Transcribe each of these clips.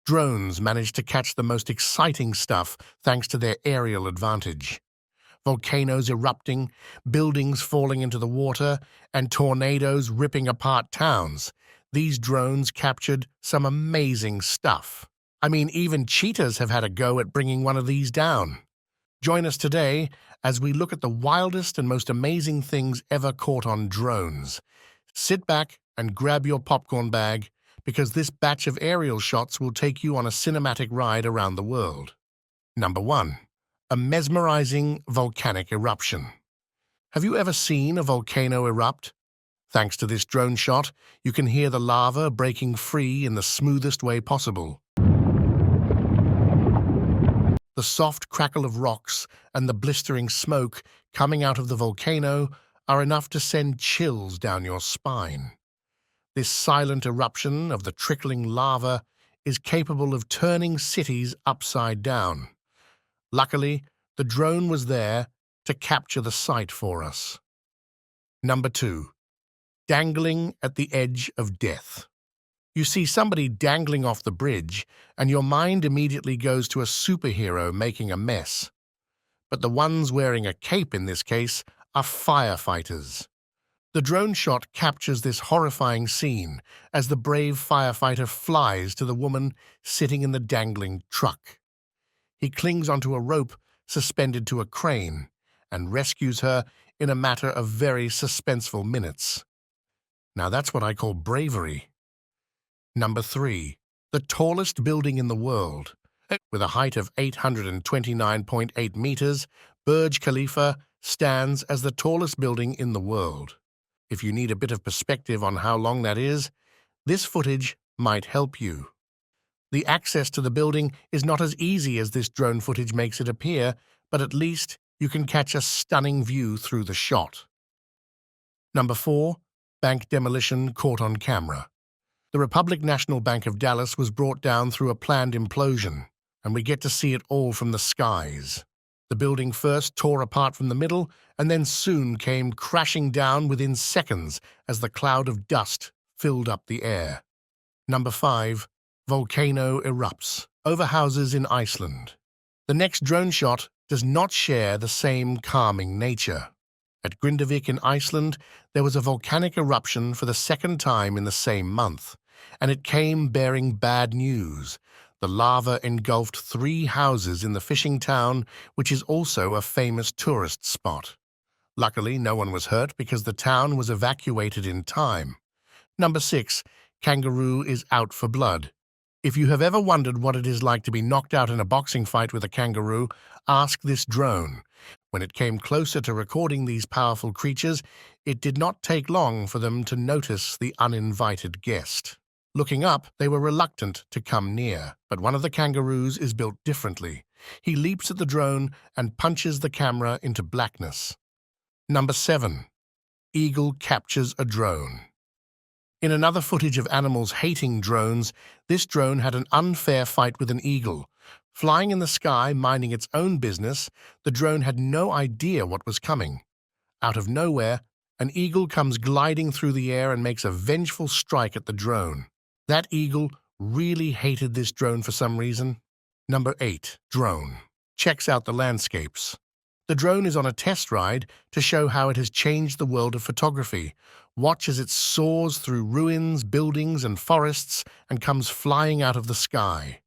Drones manage to catch the most exciting stuff thanks to their aerial advantage. Volcanoes erupting, buildings falling into the water, and tornadoes ripping apart towns. These drones captured some amazing stuff. I mean, even cheetahs have had a go at bringing one of these down. Join us today as we look at the wildest and most amazing things ever caught on drones. Sit back and grab your popcorn bag, because this batch of aerial shots will take you on a cinematic ride around the world. Number 1. A mesmerizing volcanic eruption. Have you ever seen a volcano erupt? Thanks to this drone shot, you can hear the lava breaking free in the smoothest way possible. The soft crackle of rocks and the blistering smoke coming out of the volcano are enough to send chills down your spine. This silent eruption of the trickling lava is capable of turning cities upside down. Luckily, the drone was there to capture the sight for us. Number 2. Dangling at the edge of death. You see somebody dangling off the bridge, and your mind immediately goes to a superhero making a mess. But the ones wearing a cape in this case are firefighters. The drone shot captures this horrifying scene as the brave firefighter flies to the woman sitting in the dangling truck. He clings onto a rope suspended to a crane and rescues her in a matter of very suspenseful minutes. Now that's what I call bravery. Number 3. The tallest building in the world. With a height of 829.8 meters, Burj Khalifa stands as the tallest building in the world. If you need a bit of perspective on how long that is, this footage might help you. The access to the building is not as easy as this drone footage makes it appear, but at least you can catch a stunning view through the shot. Number 4. Bank demolition caught on camera. The Republic National Bank of Dallas was brought down through a planned implosion, and we get to see it all from the skies. The building first tore apart from the middle and then soon came crashing down within seconds as the cloud of dust filled up the air. Number 5. Volcano erupts over houses in Iceland. The next drone shot does not share the same calming nature. At Grindavik in Iceland, there was a volcanic eruption for the second time in the same month, and it came bearing bad news. The lava engulfed 3 houses in the fishing town, which is also a famous tourist spot. Luckily, no one was hurt because the town was evacuated in time. Number 6. Kangaroo is out for blood. If you have ever wondered what it is like to be knocked out in a boxing fight with a kangaroo, ask this drone. When it came closer to recording these powerful creatures, it did not take long for them to notice the uninvited guest. Looking up, they were reluctant to come near, but one of the kangaroos is built differently. He leaps at the drone and punches the camera into blackness. Number 7. Eagle captures a drone. In another footage of animals hating drones, this drone had an unfair fight with an eagle. Flying in the sky, minding its own business, the drone had no idea what was coming. Out of nowhere, an eagle comes gliding through the air and makes a vengeful strike at the drone. That eagle really hated this drone for some reason. Number 8. Drone checks out the landscapes. The drone is on a test ride to show how it has changed the world of photography. Watch as it soars through ruins, buildings, and forests and comes flying out of the sky.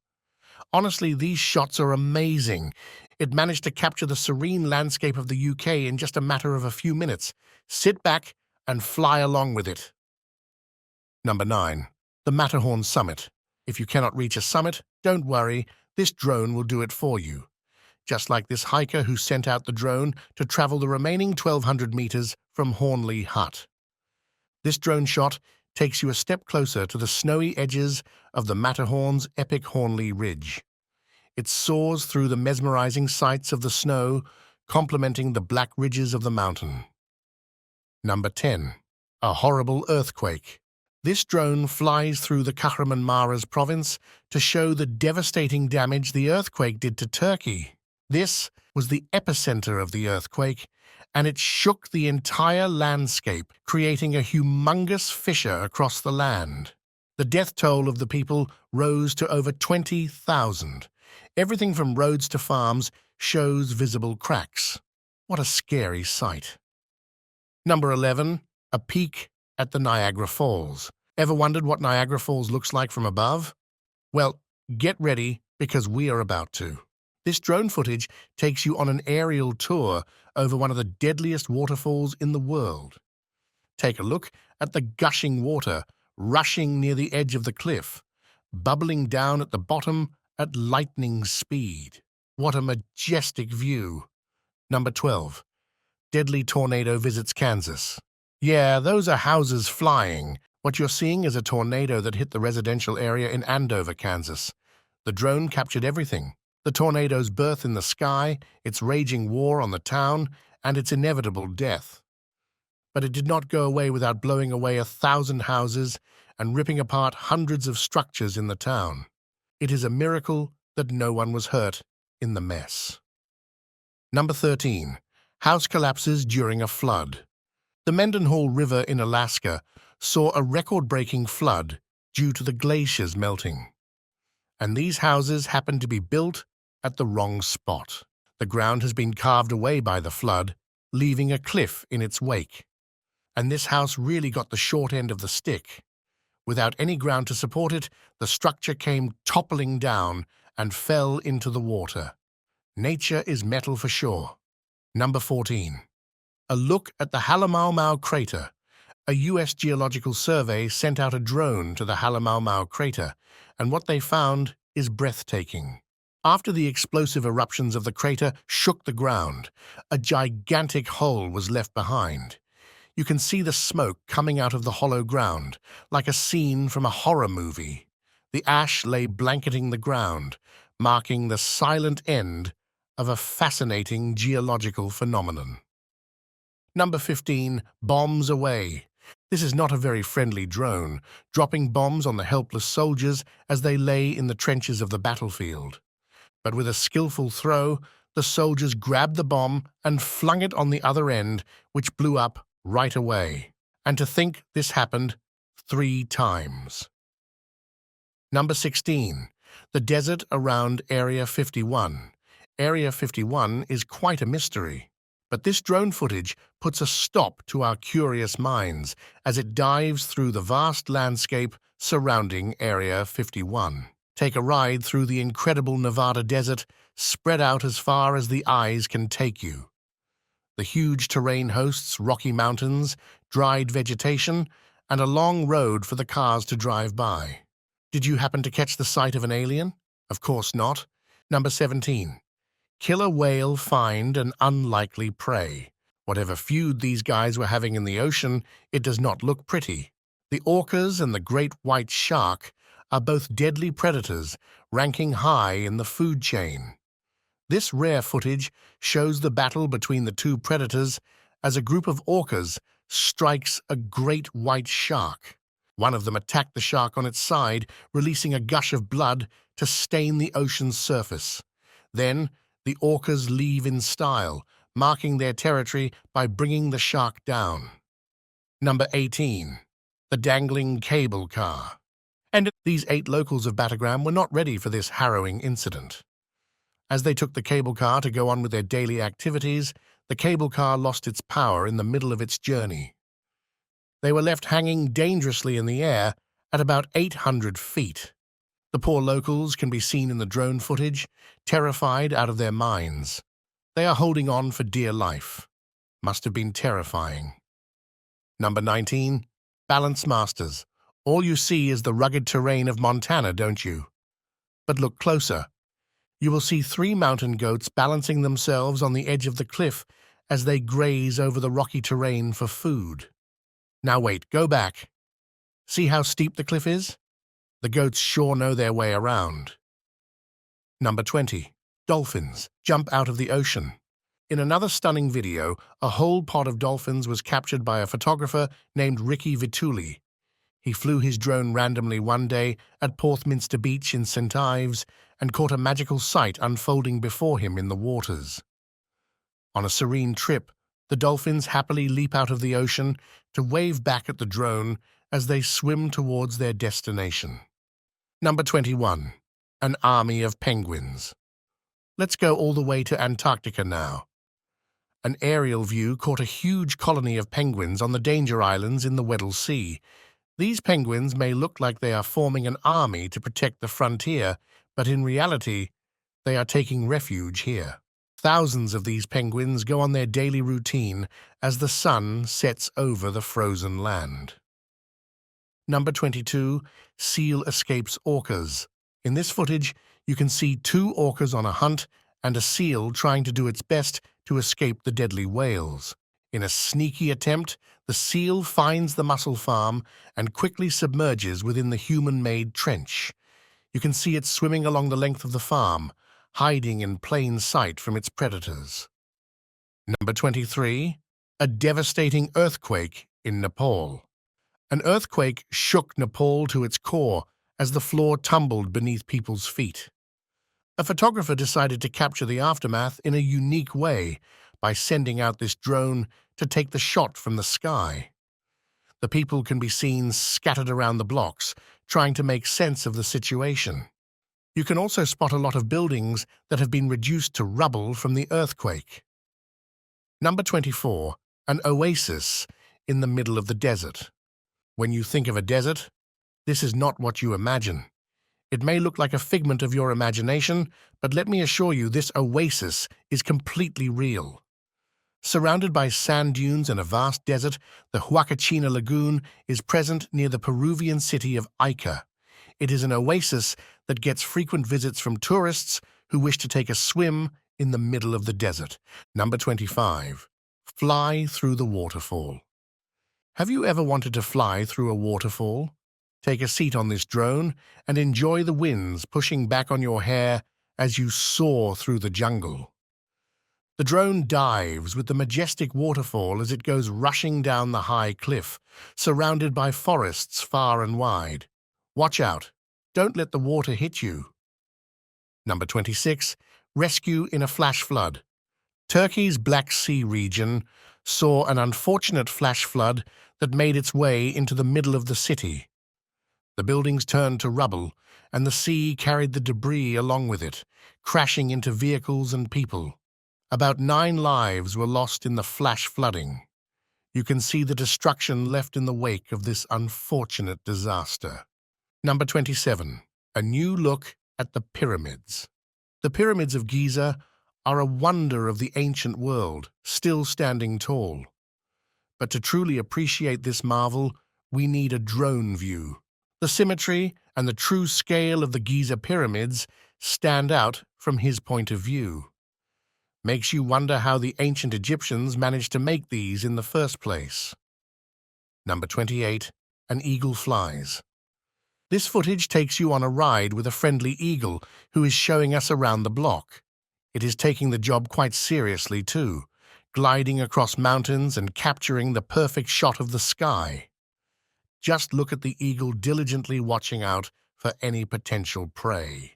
Honestly, these shots are amazing. It managed to capture the serene landscape of the UK in just a matter of a few minutes. Sit back and fly along with it. Number 9. The Matterhorn Summit. If you cannot reach a summit, don't worry, this drone will do it for you. Just like this hiker who sent out the drone to travel the remaining 1,200 meters from Hornley Hut. This drone shot takes you a step closer to the snowy edges of the Matterhorn's epic Hornley Ridge. It soars through the mesmerizing sights of the snow, complementing the black ridges of the mountain. Number 10. A horrible earthquake. This drone flies through the Kahramanmaraş province to show the devastating damage the earthquake did to Turkey. This was the epicenter of the earthquake, and it shook the entire landscape, creating a humongous fissure across the land. The death toll of the people rose to over 20,000. Everything from roads to farms shows visible cracks. What a scary sight. Number 11. A peek at the Niagara Falls. Ever wondered what Niagara Falls looks like from above? Well, get ready because we are about to. This drone footage takes you on an aerial tour over one of the deadliest waterfalls in the world. Take a look at the gushing water rushing near the edge of the cliff, bubbling down at the bottom at lightning speed. What a majestic view. Number 12. Deadly tornado visits Kansas. Yeah, those are houses flying. What you're seeing is a tornado that hit the residential area in Andover, Kansas. The drone captured everything. The tornado's birth in the sky, its raging war on the town, and its inevitable death. But it did not go away without blowing away 1,000 houses and ripping apart hundreds of structures in the town. It is a miracle that no one was hurt in the mess. Number 13. House collapses during a flood. The Mendenhall River in Alaska saw a record-breaking flood due to the glaciers melting. And these houses happened to be built at the wrong spot. The ground has been carved away by the flood, leaving a cliff in its wake. And this house really got the short end of the stick. Without any ground to support it, the structure came toppling down and fell into the water. Nature is metal for sure. Number 14. A look at the Halemaumau crater. A U.S. Geological Survey sent out a drone to the Halemaumau crater, and what they found is breathtaking. After the explosive eruptions of the crater shook the ground, a gigantic hole was left behind. You can see the smoke coming out of the hollow ground, like a scene from a horror movie. The ash lay blanketing the ground, marking the silent end of a fascinating geological phenomenon. Number 15. Bombs away. This is not a very friendly drone, dropping bombs on the helpless soldiers as they lay in the trenches of the battlefield. But with a skillful throw, the soldiers grabbed the bomb and flung it on the other end, which blew up right away. And to think this happened 3 times. Number 16. The desert around Area 51. Area 51 is quite a mystery. But this drone footage puts a stop to our curious minds as it dives through the vast landscape surrounding Area 51. Take a ride through the incredible Nevada desert, spread out as far as the eyes can take you. The huge terrain hosts rocky mountains, dried vegetation, and a long road for the cars to drive by. Did you happen to catch the sight of an alien? Of course not. Number 17. Killer whale find an unlikely prey. Whatever feud these guys were having in the ocean, it does not look pretty. The orcas and the great white shark are both deadly predators, ranking high in the food chain. This rare footage shows the battle between the two predators as a group of orcas strikes a great white shark. One of them attacked the shark on its side, releasing a gush of blood to stain the ocean's surface. Then, the orcas leave in style, marking their territory by bringing the shark down. Number 18. The dangling cable car. And these 8 locals of Battleground were not ready for this harrowing incident. As they took the cable car to go on with their daily activities, the cable car lost its power in the middle of its journey. They were left hanging dangerously in the air at about 800 feet. The poor locals can be seen in the drone footage, terrified out of their minds. They are holding on for dear life. Must have been terrifying. Number 19. Balance Masters. All you see is the rugged terrain of Montana, don't you? But look closer. You will see 3 mountain goats balancing themselves on the edge of the cliff as they graze over the rocky terrain for food. Now wait, go back. See how steep the cliff is? The goats sure know their way around. Number 20. Dolphins jump out of the ocean. In another stunning video, a whole pod of dolphins was captured by a photographer named Ricky Vituli. He flew his drone randomly one day at Porthminster Beach in St. Ives and caught a magical sight unfolding before him in the waters. On a serene trip, the dolphins happily leap out of the ocean to wave back at the drone as they swim towards their destination. Number 21. An army of penguins. Let's go all the way to Antarctica now. An aerial view caught a huge colony of penguins on the Danger Islands in the Weddell Sea. These penguins may look like they are forming an army to protect the frontier, but in reality, they are taking refuge here. Thousands of these penguins go on their daily routine as the sun sets over the frozen land. Number 22. Seal escapes orcas. In this footage, you can see two orcas on a hunt and a seal trying to do its best to escape the deadly whales. In a sneaky attempt, the seal finds the mussel farm and quickly submerges within the human-made trench. You can see it swimming along the length of the farm, hiding in plain sight from its predators. Number 23. A devastating earthquake in Nepal. An earthquake shook Nepal to its core as the floor tumbled beneath people's feet. A photographer decided to capture the aftermath in a unique way by sending out this drone to take the shot from the sky. The people can be seen scattered around the blocks, trying to make sense of the situation. You can also spot a lot of buildings that have been reduced to rubble from the earthquake. Number 24. An oasis in the middle of the desert. When you think of a desert, this is not what you imagine. It may look like a figment of your imagination, but let me assure you this oasis is completely real. Surrounded by sand dunes and a vast desert, the Huacachina Lagoon is present near the Peruvian city of Ica. It is an oasis that gets frequent visits from tourists who wish to take a swim in the middle of the desert. Number 25. Fly through the waterfall. Have you ever wanted to fly through a waterfall? Take a seat on this drone and enjoy the winds pushing back on your hair as you soar through the jungle. The drone dives with the majestic waterfall as it goes rushing down the high cliff, surrounded by forests far and wide. Watch out. Don't let the water hit you. Number 26. Rescue in a flash flood. Turkey's Black Sea region saw an unfortunate flash flood that made its way into the middle of the city. The buildings turned to rubble, and the sea carried the debris along with it, crashing into vehicles and people. About 9 lives were lost in the flash flooding. You can see the destruction left in the wake of this unfortunate disaster. Number 27. A new look at the pyramids. The pyramids of Giza are a wonder of the ancient world, still standing tall. But to truly appreciate this marvel, we need a drone view. The symmetry and the true scale of the Giza pyramids stand out from his point of view. Makes you wonder how the ancient Egyptians managed to make these in the first place. Number 28. An eagle flies. This footage takes you on a ride with a friendly eagle who is showing us around the block. It is taking the job quite seriously too, gliding across mountains and capturing the perfect shot of the sky. Just look at the eagle diligently watching out for any potential prey.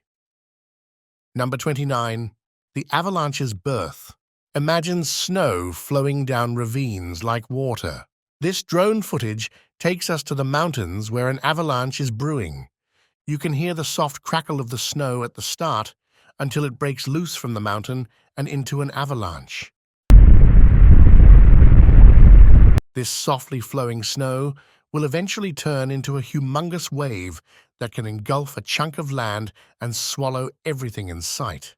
Number 29. The avalanche's birth. Imagine snow flowing down ravines like water. This drone footage takes us to the mountains where an avalanche is brewing. You can hear the soft crackle of the snow at the start until it breaks loose from the mountain and into an avalanche. This softly flowing snow will eventually turn into a humongous wave that can engulf a chunk of land and swallow everything in sight.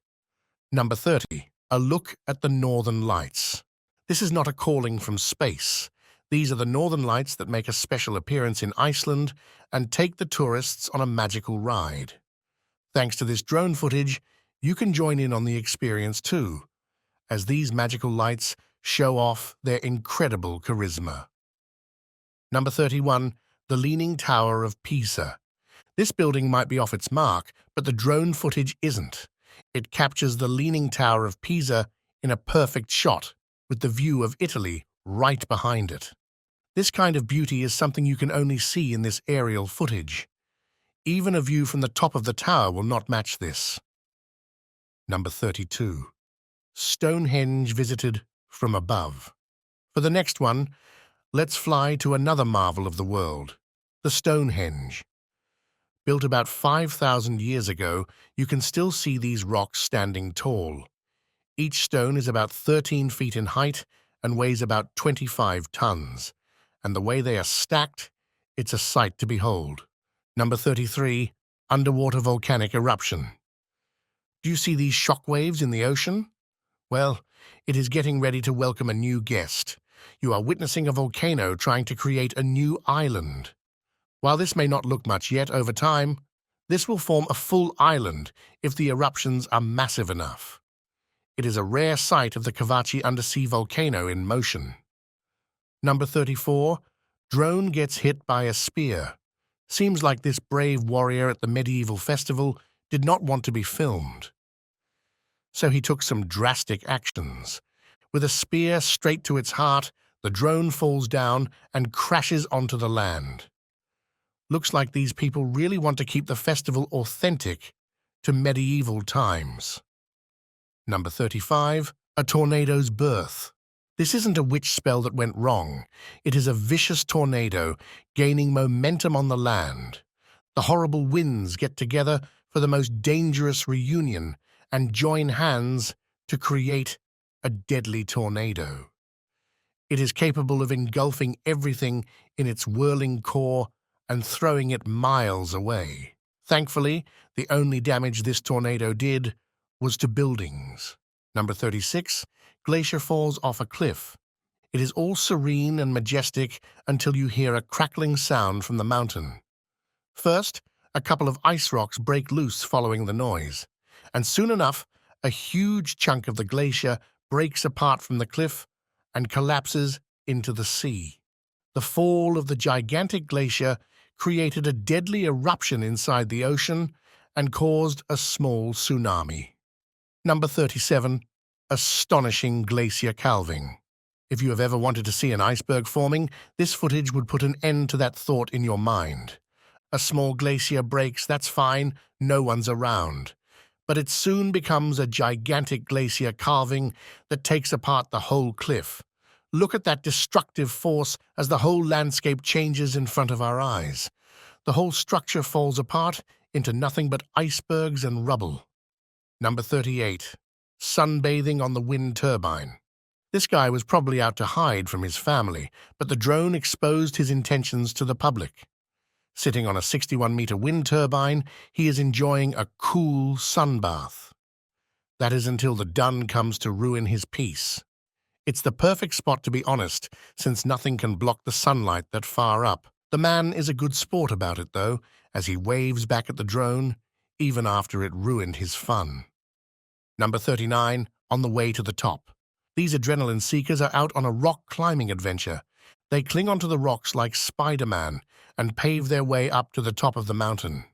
Number 30. A look at the Northern Lights. This is not a calling from space. These are the Northern Lights that make a special appearance in Iceland and take the tourists on a magical ride. Thanks to this drone footage, you can join in on the experience too, as these magical lights show off their incredible charisma. Number 31. The Leaning Tower of Pisa. This building might be off its mark, but the drone footage isn't. It captures the Leaning Tower of Pisa in a perfect shot, with the view of Italy right behind it. This kind of beauty is something you can only see in this aerial footage. Even a view from the top of the tower will not match this. Number 32. Stonehenge visited from above. For the next one, let's fly to another marvel of the world, The Stonehenge. Built about 5,000 years ago, you can still see these rocks standing tall. Each stone is about 13 feet in height and weighs about 25 tons. And the way they are stacked, it's a sight to behold. Number 33, underwater volcanic eruption. Do you see these shock waves in the ocean? Well, it is getting ready to welcome a new guest. You are witnessing a volcano trying to create a new island. While this may not look much yet, over time, this will form a full island if the eruptions are massive enough. It is a rare sight of the Cavaci undersea volcano in motion. Number 34, drone gets hit by a spear. Seems like this brave warrior at the medieval festival did not want to be filmed. So he took some drastic actions. With a spear straight to its heart, the drone falls down and crashes onto the land. Looks like these people really want to keep the festival authentic to medieval times. Number 35, a tornado's birth. This isn't a witch spell that went wrong. It is a vicious tornado gaining momentum on the land. The horrible winds get together for the most dangerous reunion and join hands to create a deadly tornado. It is capable of engulfing everything in its whirling core and throwing it miles away. Thankfully, the only damage this tornado did was to buildings. Number 36, glacier falls off a cliff. It is all serene and majestic until you hear a crackling sound from the mountain. First, a couple of ice rocks break loose following the noise, and soon enough, a huge chunk of the glacier breaks apart from the cliff and collapses into the sea. The fall of the gigantic glacier created a deadly eruption inside the ocean and caused a small tsunami. Number 37, astonishing glacier calving. If you have ever wanted to see an iceberg forming, this footage would put an end to that thought in your mind. A small glacier breaks, that's fine, no one's around. But it soon becomes a gigantic glacier calving that takes apart the whole cliff. Look at that destructive force as the whole landscape changes in front of our eyes. The whole structure falls apart into nothing but icebergs and rubble. Number 38, sunbathing on the wind turbine. This guy was probably out to hide from his family, but the drone exposed his intentions to the public. Sitting on a 61-meter wind turbine, he is enjoying a cool sunbath. That is until the dun comes to ruin his peace. It's the perfect spot to be honest, since nothing can block the sunlight that far up. The man is a good sport about it, though, as he waves back at the drone, even after it ruined his fun. Number 39, on the way to the top. These adrenaline seekers are out on a rock climbing adventure. They cling onto the rocks like Spider-Man and pave their way up to the top of the mountain.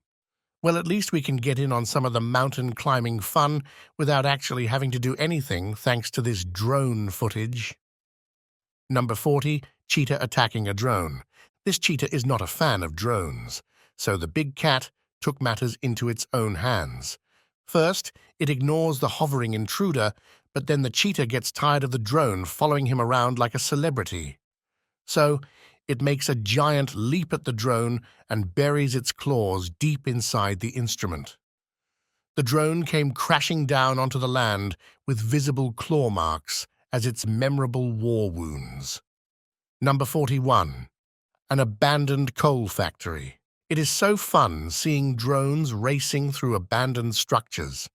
Well, at least we can get in on some of the mountain climbing fun without actually having to do anything thanks to this drone footage. Number 40, cheetah attacking a drone. This cheetah is not a fan of drones, so the big cat took matters into its own hands. First, it ignores the hovering intruder, but then the cheetah gets tired of the drone following him around like a celebrity. So, it makes a giant leap at the drone and buries its claws deep inside the instrument. The drone came crashing down onto the land with visible claw marks as its memorable war wounds. Number 41, an abandoned coal factory. It is so fun seeing drones racing through abandoned structures.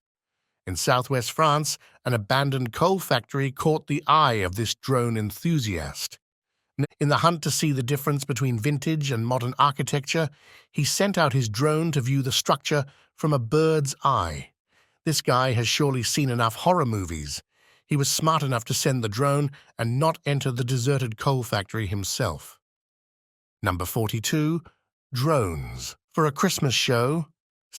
In southwest France, an abandoned coal factory caught the eye of this drone enthusiast. In the hunt to see the difference between vintage and modern architecture, he sent out his drone to view the structure from a bird's eye. This guy has surely seen enough horror movies. He was smart enough to send the drone and not enter the deserted coal factory himself. Number 42, drones. For a Christmas show,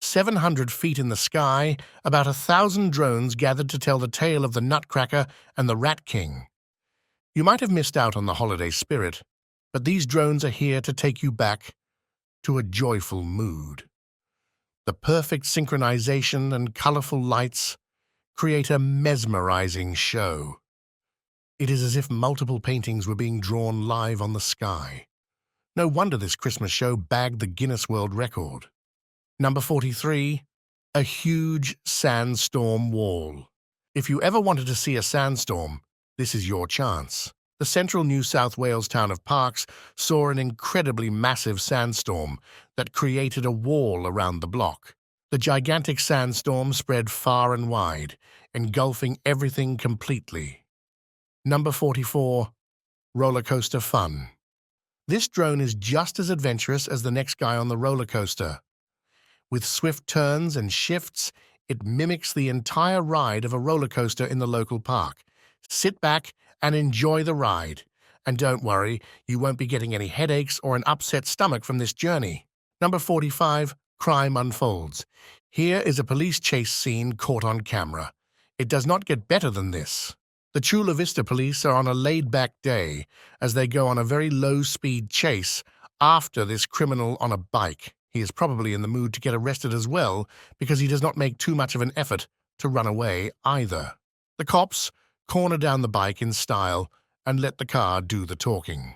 700 feet in the sky, about 1,000 drones gathered to tell the tale of the Nutcracker and the Rat King. You might have missed out on the holiday spirit, but these drones are here to take you back to a joyful mood. The perfect synchronization and colorful lights create a mesmerizing show. It is as if multiple paintings were being drawn live on the sky. No wonder this Christmas show bagged the Guinness World Record. Number 43. A huge sandstorm wall. If you ever wanted to see a sandstorm, this is your chance. The central New South Wales town of Parkes saw an incredibly massive sandstorm that created a wall around the block. The gigantic sandstorm spread far and wide, engulfing everything completely. Number 44. Roller coaster fun. This drone is just as adventurous as the next guy on the roller coaster. With swift turns and shifts, it mimics the entire ride of a roller coaster in the local park. Sit back and enjoy the ride. And don't worry, you won't be getting any headaches or an upset stomach from this journey. Number 45. Crime unfolds. Here is a police chase scene caught on camera. It does not get better than this. The Chula Vista police are on a laid-back day as they go on a very low-speed chase after this criminal on a bike. He is probably in the mood to get arrested as well because he does not make too much of an effort to run away either. The cops corner down the bike in style and let the car do the talking.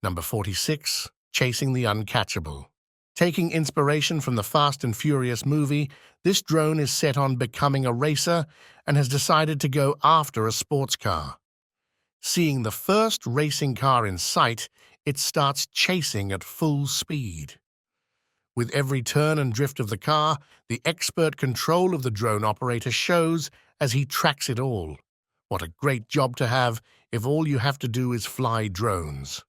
Number 46. Chasing the uncatchable. Taking inspiration from the Fast and Furious movie, this drone is set on becoming a racer and has decided to go after a sports car. Seeing the first racing car in sight, it starts chasing at full speed. With every turn and drift of the car, the expert control of the drone operator shows as he tracks it all. What a great job to have if all you have to do is fly drones.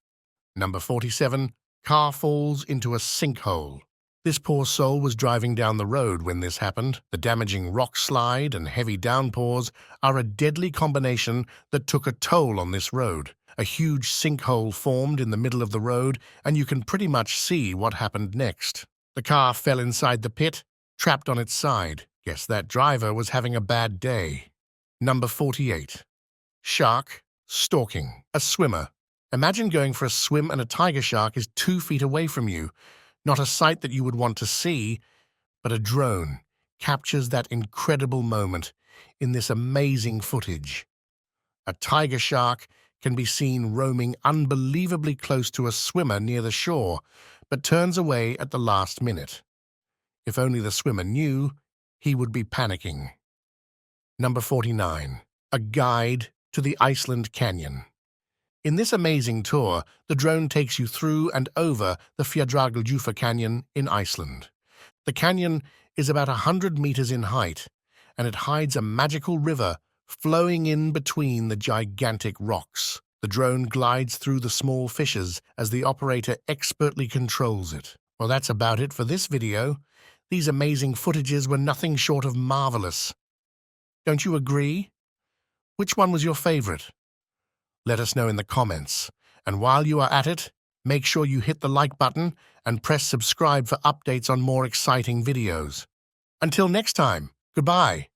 Number 47. Car falls into a sinkhole. This poor soul was driving down the road when this happened. The damaging rock slide and heavy downpours are a deadly combination that took a toll on this road. A huge sinkhole formed in the middle of the road, and you can pretty much see what happened next. The car fell inside the pit, trapped on its side. Guess that driver was having a bad day. Number 48. Shark stalking a swimmer. Imagine going for a swim and a tiger shark is 2 feet away from you. Not a sight that you would want to see, but a drone captures that incredible moment in this amazing footage. A tiger shark can be seen roaming unbelievably close to a swimmer near the shore, but turns away at the last minute. If only the swimmer knew, he would be panicking. Number 49. A guide to the Iceland Canyon. In this amazing tour, the drone takes you through and over the Fjallajökull Canyon in Iceland. The canyon is about 100 meters in height, and it hides a magical river flowing in between the gigantic rocks. The drone glides through the small fissures as the operator expertly controls it. Well, that's about it for this video. These amazing footages were nothing short of marvelous. Don't you agree? Which one was your favorite? Let us know in the comments. And while you are at it, make sure you hit the like button and press subscribe for updates on more exciting videos. Until next time, goodbye.